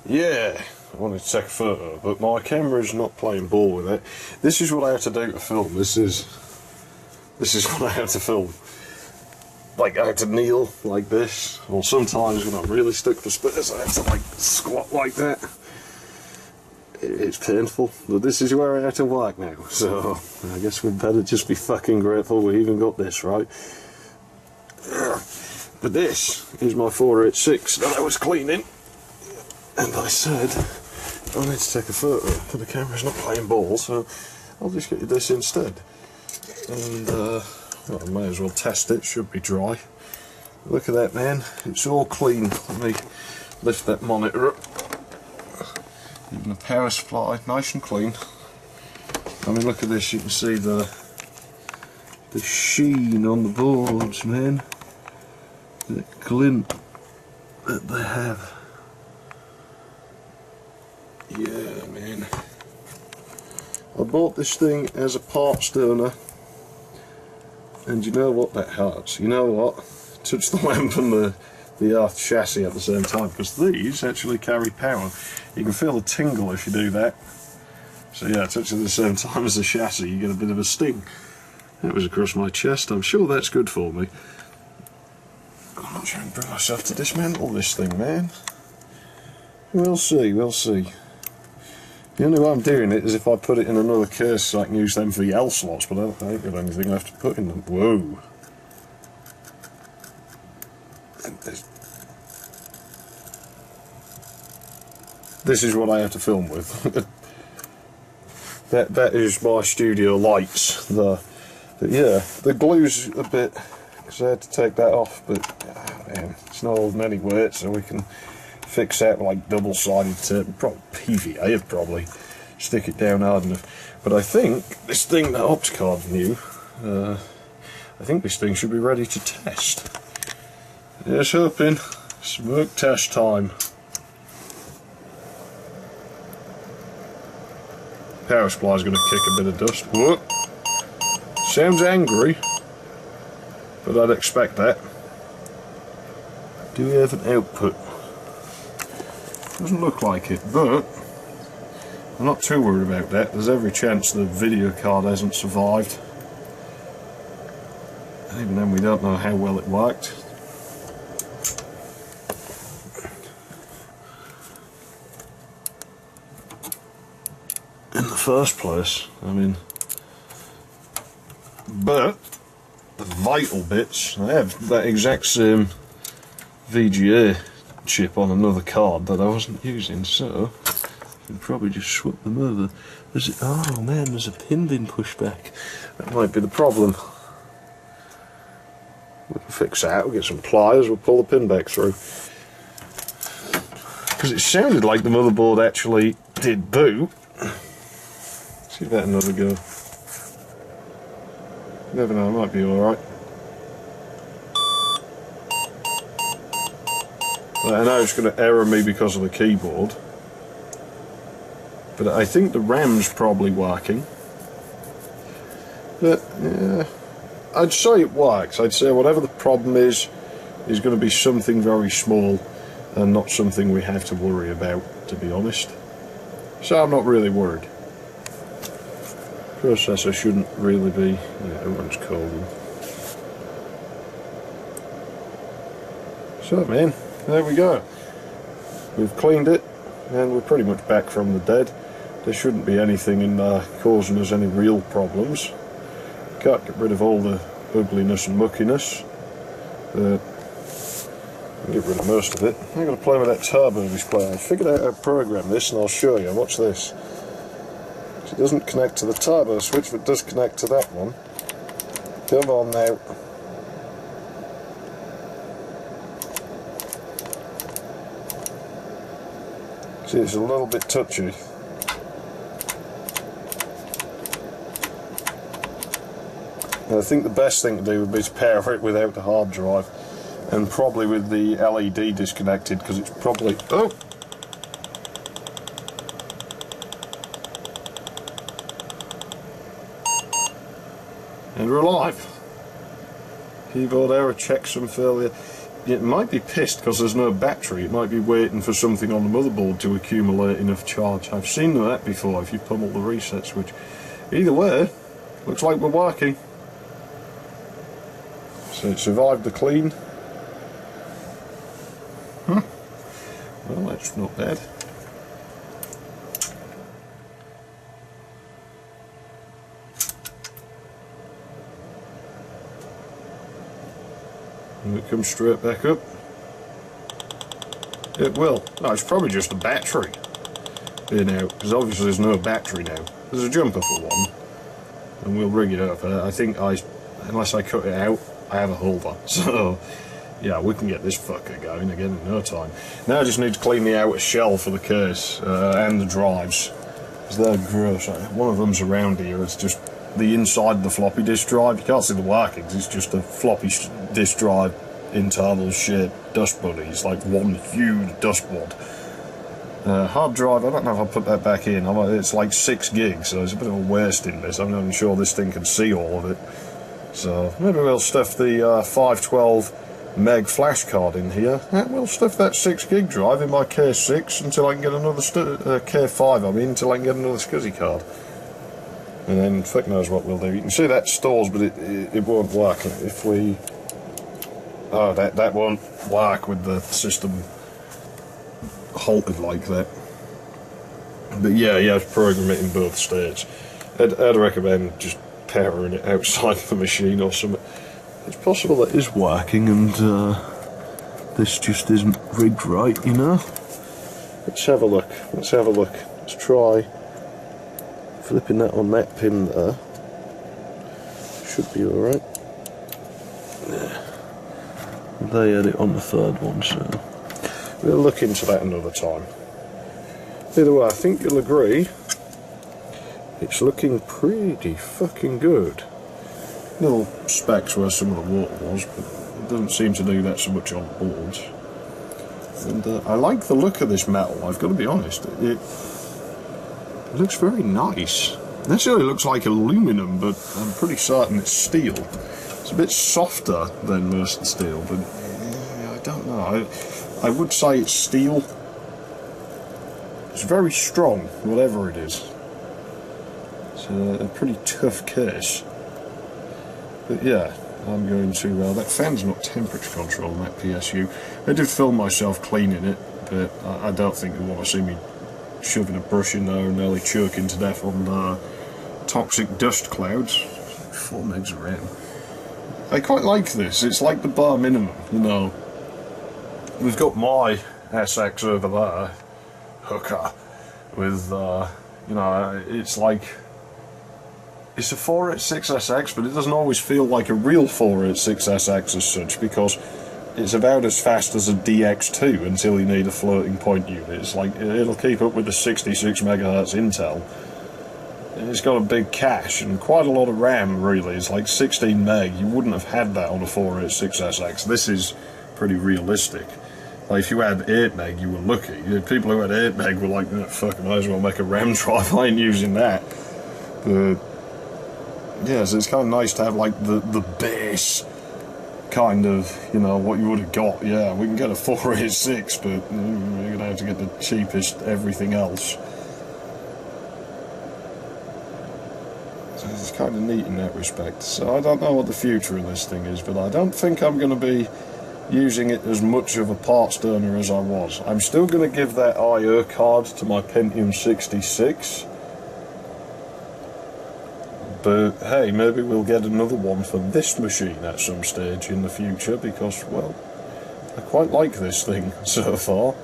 Yeah, I wanted to take a photo, but my camera's not playing ball with it. This is what I have to do to film. This is what I have to film. Like, I have to kneel like this, or sometimes when I'm really stuck for space, I have to like squat like that. It's painful, but this is where I have to work now, so I guess we'd better just be fucking grateful we even got this right. But this is my 486 that I was cleaning, and I said I need to take a photo, but the camera's not playing ball, so I'll just get you this instead. And well, I may as well test it, should be dry. Look at that, man, it's all clean. Let me lift that monitor up. Even the power supply, nice and clean. I mean, look at this, you can see the sheen on the boards, man. The glint that they have. Yeah, man. I bought this thing as a parts donor, and you know what, that hurts. You know what? Touch the lamp and the earth chassis at the same time, because these actually carry power. You can feel the tingle if you do that. So yeah, touch it at the same time as the chassis, you get a bit of a sting. That was across my chest. I'm sure that's good for me. I'm not trying to bring myself to dismantle this thing, man. We'll see, we'll see. The only way I'm doing it is if I put it in another case so I can use them for the L slots, but I ain't got anything left to put in them. Whoa. This is what I have to film with. that is my studio lights. Yeah, the glue's a bit, because I had to take that off, but man, it's not holding any weight, so we can fix that like double-sided tape, probably PVA would probably stick it down hard enough. But I think this thing that Opticard knew, I think this thing should be ready to test. Here's hoping. Smoke test time. Power supply's going to kick a bit of dust. Whoa. Sounds angry, but I'd expect that. Do we have an output? Doesn't look like it, but I'm not too worried about that. There's every chance the video card hasn't survived. And even then, we don't know how well it worked. In the first place, I mean, but the vital bits, I have that exact same VGA chip on another card that I wasn't using, so I could probably just swap them over. Oh man, there's a pin being pushed back. That might be the problem. We can fix that, we'll get some pliers, we'll pull the pin back through. Because it sounded like the motherboard actually did boot. Give that another go. Never know, it might be alright. I know it's going to error me because of the keyboard, but I think the RAM's probably working. But yeah, I'd say it works. I'd say whatever the problem is going to be something very small and not something we have to worry about, to be honest. So I'm not really worried. Processor shouldn't really be. Yeah, everyone's cold. So man, there we go. We've cleaned it, and we're pretty much back from the dead. There shouldn't be anything in there causing us any real problems. Can't get rid of all the ugliness and muckiness. Get rid of most of it. I'm going to play with that turbo display. I figured out how to program this, and I'll show you. Watch this. It doesn't connect to the turbo switch, but it does connect to that one. Come on now. See, it's a little bit touchy. And I think the best thing to do would be to power it without the hard drive, and probably with the LED disconnected, because it's probably... Oh! And we're alive. Keyboard error, checksum failure. it might be pissed because there's no battery. It might be waiting for something on the motherboard to accumulate enough charge. I've seen that before if you pummel the reset switch. Either way, looks like we're working. So it survived the clean. Well, that's not bad. And it comes straight back up. It will. No, it's probably just the battery being out, because obviously there's no battery now. There's a jumper for one, and we'll rig it up. I think unless I cut it out, I have a holder. So, yeah, we can get this fucker going again in no time. Now I just need to clean the outer shell for the case and the drives, because they're gross. One of them's around here. It's just the inside of the floppy disk drive. You can't see the workings. It's just a floppy disk drive internal shaped dust bunny. It's like one huge dust wad. Hard drive, I don't know if I'll put that back in. It's like 6 gigs, so it's a bit of a waste in this. I'm not even sure this thing can see all of it. So maybe we'll stuff the 512 meg flash card in here. We'll stuff that 6 gig drive in my K6 until I can get another K5. I mean, until I can get another SCSI card. And then fuck knows what we'll do. You can see that stores, but it won't work if we. Oh, that won't work with the system halted like that. But yeah, you have to program it in both states. I'd recommend just powering it outside the machine or something. It's possible that is working and this just isn't rigged right, you know. Let's have a look. Let's try flipping that on that pin there. Should be alright. Yeah. They had it on the third one, so we'll look into that another time. Either way, I think you'll agree it's looking pretty fucking good. Little specks where some of the water was, but it doesn't seem to do that so much on boards. And I like the look of this metal, I've got to be honest. It looks very nice. It actually looks like aluminum, but I'm pretty certain it's steel. It's a bit softer than most of the steel, but I don't know. I would say it's steel. It's very strong, whatever it is. It's a pretty tough case. But yeah, I'm going to... that fan's not temperature control on that PSU. I did film myself cleaning it, but I don't think you want to see me shoving a brush in there and nearly choking to death on toxic dust clouds. 4 megs of RAM. I quite like this. It's like the bare minimum, you know. We've got my SX over there, hooker, with, you know, it's like... It's a 486SX, but it doesn't always feel like a real 486SX as such, because it's about as fast as a DX2 until you need a floating point unit. It's like, it'll keep up with the 66 megahertz Intel. It's got a big cache and quite a lot of RAM, really. It's like 16 meg. You wouldn't have had that on a 486SX. This is pretty realistic. Like, if you had 8 meg, you were lucky. People who had 8 meg were like, oh, fuck, I might as well make a RAM drive. I ain't using that. But yeah, so it's kind of nice to have like the base kind of, you know, what you would have got. Yeah, we can get a 486, but you're going to have to get the cheapest everything else. So it's kind of neat in that respect. So I don't know what the future of this thing is, but I don't think I'm going to be using it as much of a parts donor as I was. I'm still going to give that I/O card to my Pentium 66. But hey, maybe we'll get another one for this machine at some stage in the future, because, well, I quite like this thing so far,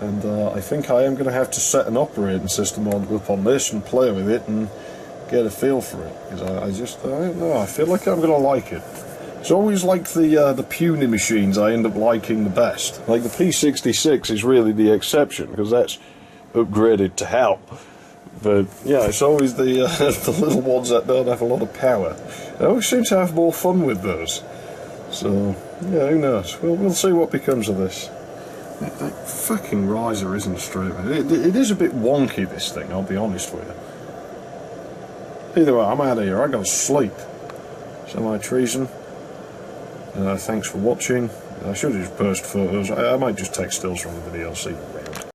and I think I am going to have to set an operating system up on this and play with it and get a feel for it, because I don't know, I feel like I'm going to like it. It's always like the puny machines I end up liking the best. Like the P66 is really the exception, because that's upgraded to hell. But yeah, it's always the little ones that don't have a lot of power. I always seem to have more fun with those. So yeah, who knows? We'll see what becomes of this. That fucking riser isn't straight. It is a bit wonky, this thing, I'll be honest with you. Either way, I'm out of here. I gotta sleep. Semi-treason. Thanks for watching, I should have just posted photos. I might just take stills from the video, see.